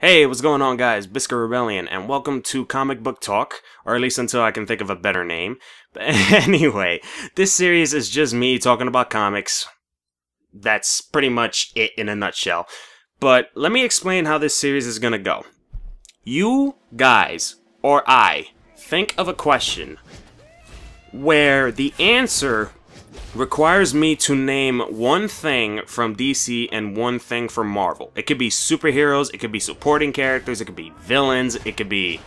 Hey, what's going on, guys? Bizkit Rebellion, and welcome to Comic Book Talk, or at least until I can think of a better name. But anyway, this series is just me talking about comics. That's pretty much it in a nutshell. But let me explain how this series is gonna go. You guys, or I, think of a question where the answer requires me to name one thing from DC and one thing from Marvel. It could be superheroes, it could be supporting characters, it could be villains, it could be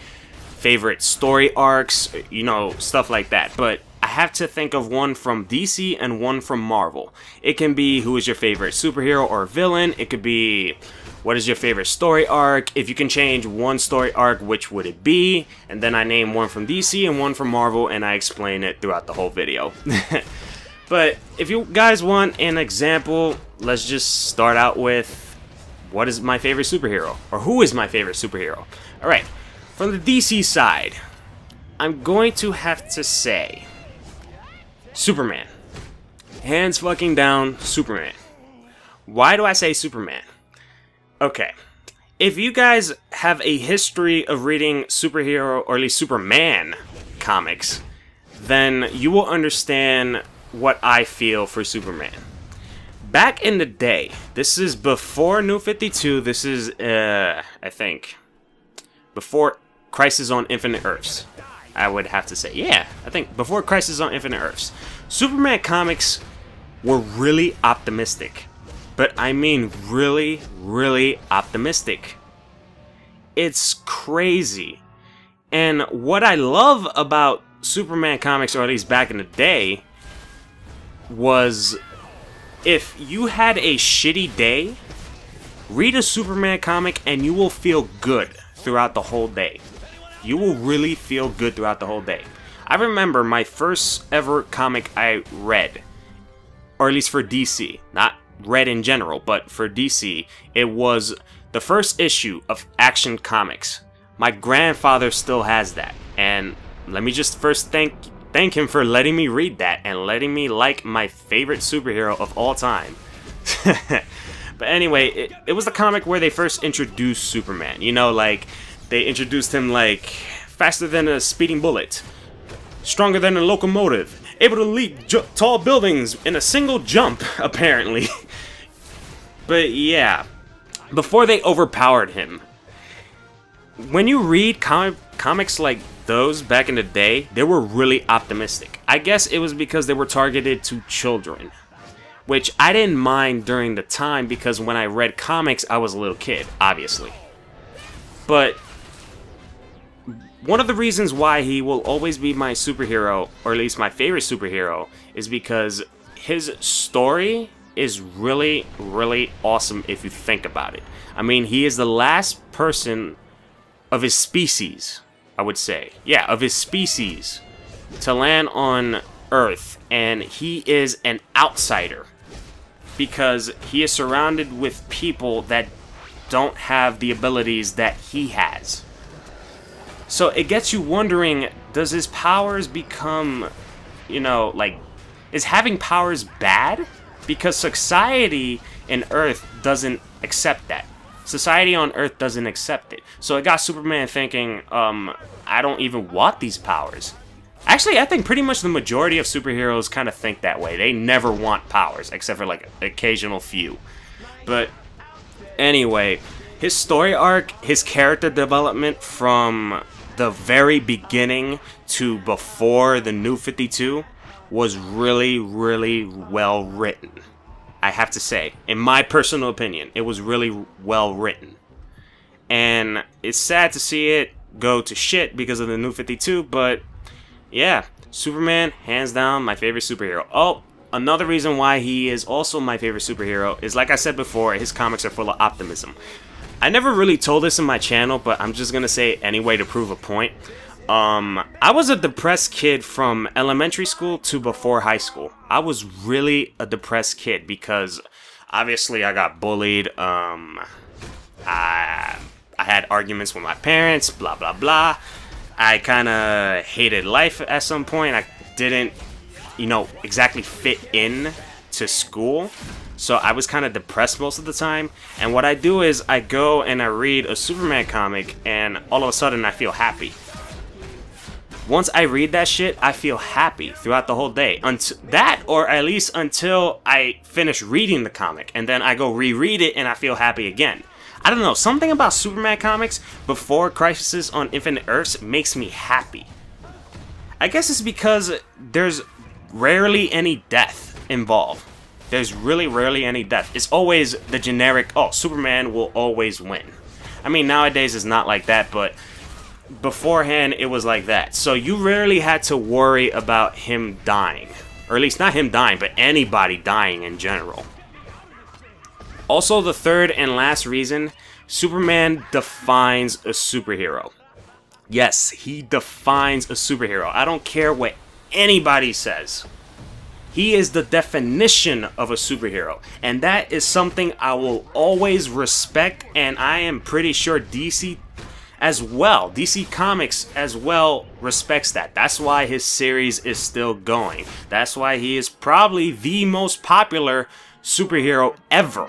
favorite story arcs, you know, stuff like that. But I have to think of one from DC and one from Marvel. It can be who is your favorite superhero or villain, it could be what is your favorite story arc. If you can change one story arc, which would it be? And then I name one from DC and one from Marvel, and I explain it throughout the whole video. But if you guys want an example, let's just start out with what is my favorite superhero, or who is my favorite superhero. Alright, from the DC side, I'm going to have to say Superman. Hands fucking down, Superman. Why do I say Superman? Okay, if you guys have a history of reading superhero, or at least Superman comics, then you will understand what I feel for Superman. Back in the day, this is before New 52, this is, I think, before Crisis on Infinite Earths, I would have to say. Yeah, I think before Crisis on Infinite Earths. Superman comics were really optimistic. But I mean really, really optimistic. It's crazy. And what I love about Superman comics, or at least back in the day, was if you had a shitty day, read a Superman comic and you will feel good throughout the whole day. You will really feel good throughout the whole day. I remember my first ever comic I read, or at least for DC, not read in general, but for DC, it was the first issue of Action Comics. My grandfather still has that, and let me just first thank him for letting me read that and letting me like my favorite superhero of all time. But anyway, it was the comic where they first introduced Superman. You know, like, they introduced him like faster than a speeding bullet, stronger than a locomotive, able to leap tall buildings in a single jump, apparently. But yeah, before they overpowered him, when you read comics like those back in the day, they were really optimistic. I guess it was because they were targeted to children, which I didn't mind during the time because when I read comics, I was a little kid, obviously. But one of the reasons why he will always be my superhero, or at least my favorite superhero, is because his story is really, really awesome if you think about it. I mean, he is the last person of his species, I would say. Yeah, of his species to land on Earth, and he is an outsider because he is surrounded with people that don't have the abilities that he has. So it gets you wondering, does his powers become, you know, like, is having powers bad? Because society in Earth doesn't accept that. Society on Earth doesn't accept it. So it got Superman thinking, I don't even want these powers. Actually, I think pretty much the majority of superheroes kind of think that way. They never want powers, except for like an occasional few. But anyway, his story arc, his character development from the very beginning to before the New 52 was really, really well written. I have to say, in my personal opinion, it was really well written. And it's sad to see it go to shit because of the New 52, but yeah, Superman, hands down, my favorite superhero. Oh, another reason why he is also my favorite superhero is, like I said before, his comics are full of optimism. I never really told this in my channel, but I'm just gonna say it anyway to prove a point. I was a depressed kid from elementary school to before high school. I was really a depressed kid because obviously I got bullied. I had arguments with my parents, blah blah blah. I kind of hated life at some point. I didn't, you know, exactly fit in to school. so I was kind of depressed most of the time. And what I do is I go and I read a Superman comic, and all of a sudden I feel happy. Once I read that shit, I feel happy throughout the whole day. That, or at least until I finish reading the comic, and then I go reread it and I feel happy again. I don't know, something about Superman comics before Crisis on Infinite Earths makes me happy. I guess it's because there's rarely any death involved. There's really rarely any death. It's always the generic, oh, Superman will always win. I mean, nowadays it's not like that, but beforehand it was like that. So you rarely had to worry about him dying. Or at least not him dying, but anybody dying in general. Also, the third and last reason, Superman defines a superhero. Yes, he defines a superhero. I don't care what anybody says. He is the definition of a superhero. And that is something I will always respect, and I am pretty sure DC as well, DC Comics as well respects that. That's why his series is still going. That's why he is probably the most popular superhero ever.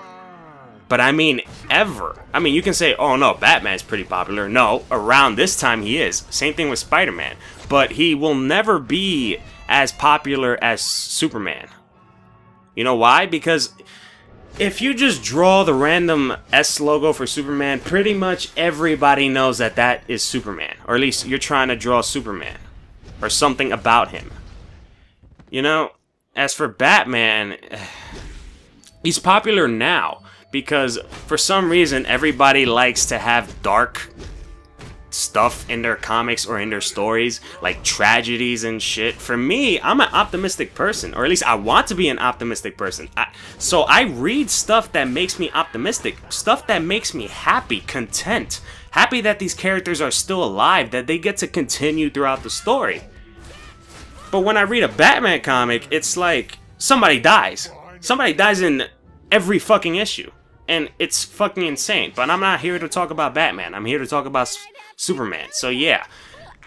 But I mean, ever. I mean, you can say, oh no, Batman's pretty popular. No, around this time he is. Same thing with Spider-Man. But he will never be as popular as Superman. You know why? Because if you just draw the random S logo for Superman, pretty much everybody knows that that is Superman. Or at least you're trying to draw Superman. Or something about him. You know, as for Batman, he's popular now. Because for some reason, everybody likes to have dark stuff in their comics or in their stories, like tragedies and shit. For me, I'm an optimistic person, or at least I want to be an optimistic person. So I read stuff that makes me optimistic, stuff that makes me happy, content, happy that these characters are still alive, that they get to continue throughout the story. But when I read a Batman comic, it's like somebody dies. Somebody dies in every fucking issue. And it's fucking insane. But I'm not here to talk about Batman. I'm here to talk about Superman. So yeah,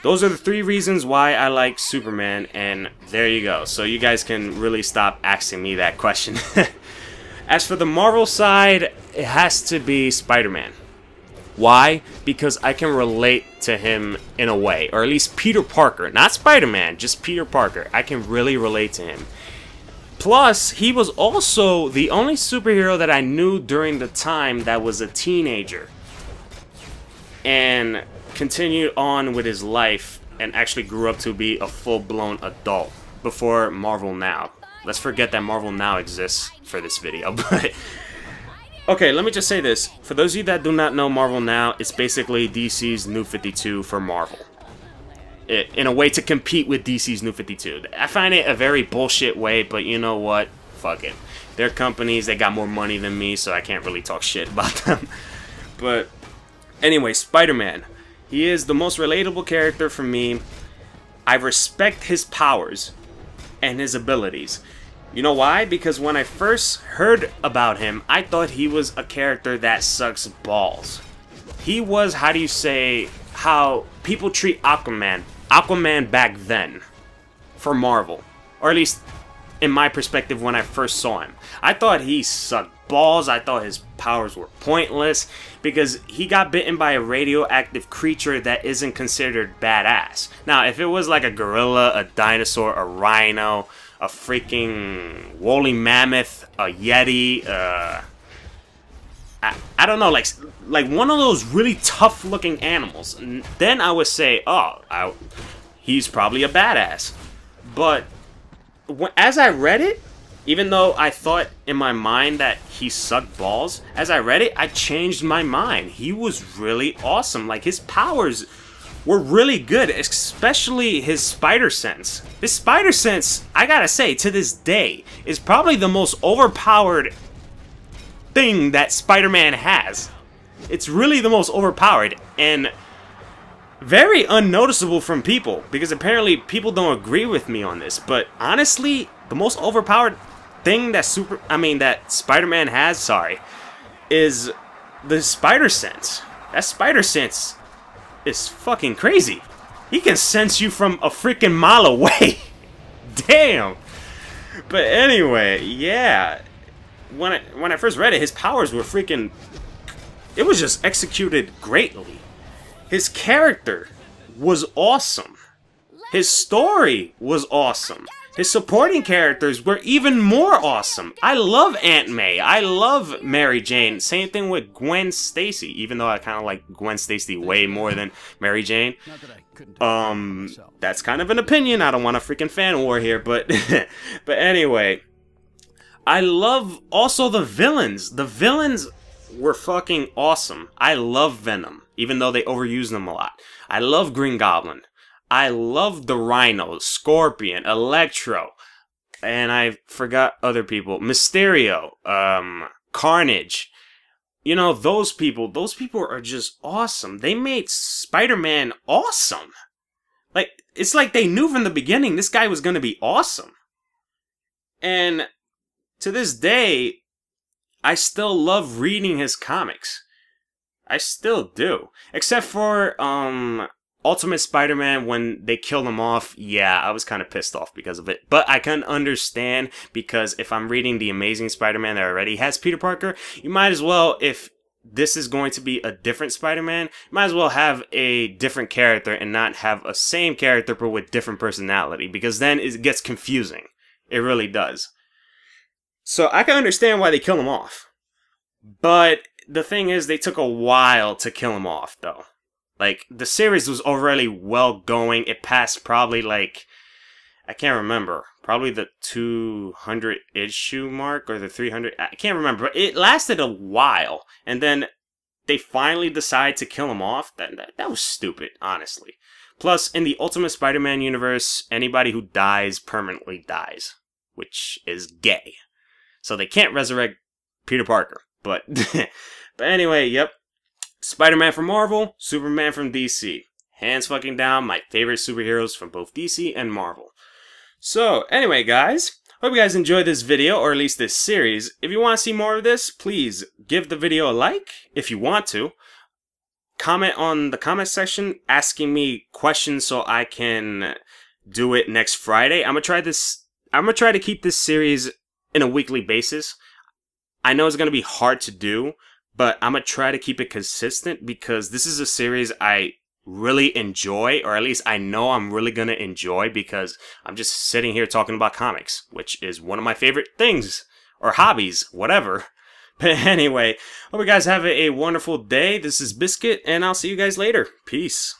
those are the 3 reasons why I like Superman. And there you go. So you guys can really stop asking me that question. As for the Marvel side, it has to be Spider-Man. Why? Because I can relate to him in a way. Or at least Peter Parker. Not Spider-Man, just Peter Parker. I can really relate to him. Plus, he was also the only superhero that I knew during the time that was a teenager. And continued on with his life and actually grew up to be a full-blown adult before Marvel Now. Let's forget that Marvel Now exists for this video, but okay, let me just say this. For those of you that do not know Marvel Now, it's basically DC's New 52 for Marvel. In a way to compete with DC's New 52. I find it a very bullshit way, but you know what? Fuck it. They're companies, they got more money than me, so I can't really talk shit about them. But anyway, Spider-Man. He is the most relatable character for me. I respect his powers and his abilities. You know why? Because when I first heard about him, I thought he was a character that sucks balls. He was, how do you say, how people treat Aquaman back then for Marvel, or at least in my perspective when I first saw him. I thought he sucked balls. I thought his powers were pointless because he got bitten by a radioactive creature that isn't considered badass. Now, if it was like a gorilla, a dinosaur, a rhino, a freaking woolly mammoth, a yeti, I don't know, like one of those really tough looking animals, then I would say, oh, he's probably a badass. But as I read it, even though I thought in my mind that he sucked balls, as I read it, I changed my mind. He was really awesome. Like, his powers were really good, especially his spider sense. His spider sense, I gotta say, to this day, is probably the most overpowered thing that Spider-Man has. It's really the most overpowered and very unnoticeable from people, because apparently people don't agree with me on this. But honestly, the most overpowered thing that Spider-Man has, is the spider sense. That spider sense is fucking crazy. He can sense you from a freaking mile away. Damn. But anyway, yeah. when I first read it, his powers were freaking... It was just executed greatly. His character was awesome. His story was awesome. His supporting characters were even more awesome. I love Aunt May. I love Mary Jane. Same thing with Gwen Stacy, even though I kind of like Gwen Stacy way more than Mary Jane. That's kind of an opinion. I don't want a freaking fan war here, but but anyway, I love also the villains. The villains were fucking awesome. I love Venom, even though they overuse them a lot. I love Green Goblin. I love the Rhino, Scorpion, Electro, and I forgot other people. Mysterio, Carnage. You know, those people are just awesome. They made Spider-Man awesome. Like, it's like they knew from the beginning this guy was going to be awesome. And to this day, I still love reading his comics. I still do. Except for, Ultimate Spider-Man, when they killed him off, yeah, I was kind of pissed off because of it. But I can understand, because if I'm reading The Amazing Spider-Man that already has Peter Parker, you might as well, if this is going to be a different Spider-Man, you might as well have a different character and not have a same character but with different personality, because then it gets confusing. It really does. So I can understand why they kill him off. But the thing is, they took a while to kill him off, though. Like, the series was already well going. It passed probably, like, I can't remember. Probably the 200 issue mark or the 300. I can't remember. But it lasted a while. And then they finally decide to kill him off. That was stupid, honestly. Plus, in the Ultimate Spider-Man universe, anybody who dies permanently dies. Which is gay. So they can't resurrect Peter Parker. But, but anyway, yep. Spider-Man from Marvel, Superman from DC. Hands fucking down, my favorite superheroes from both DC and Marvel. So, anyway guys, hope you guys enjoyed this video, or at least this series. If you want to see more of this, please give the video a like, if you want to. Comment on the comment section, asking me questions so I can do it next Friday. I'm gonna try to keep this series in a weekly basis. I know it's gonna be hard to do, but I'm going to try to keep it consistent, because this is a series I really enjoy, or at least I know I'm really going to enjoy, because I'm just sitting here talking about comics, which is one of my favorite things, or hobbies, whatever. But anyway, hope you guys have a wonderful day. This is Bizkit, and I'll see you guys later. Peace.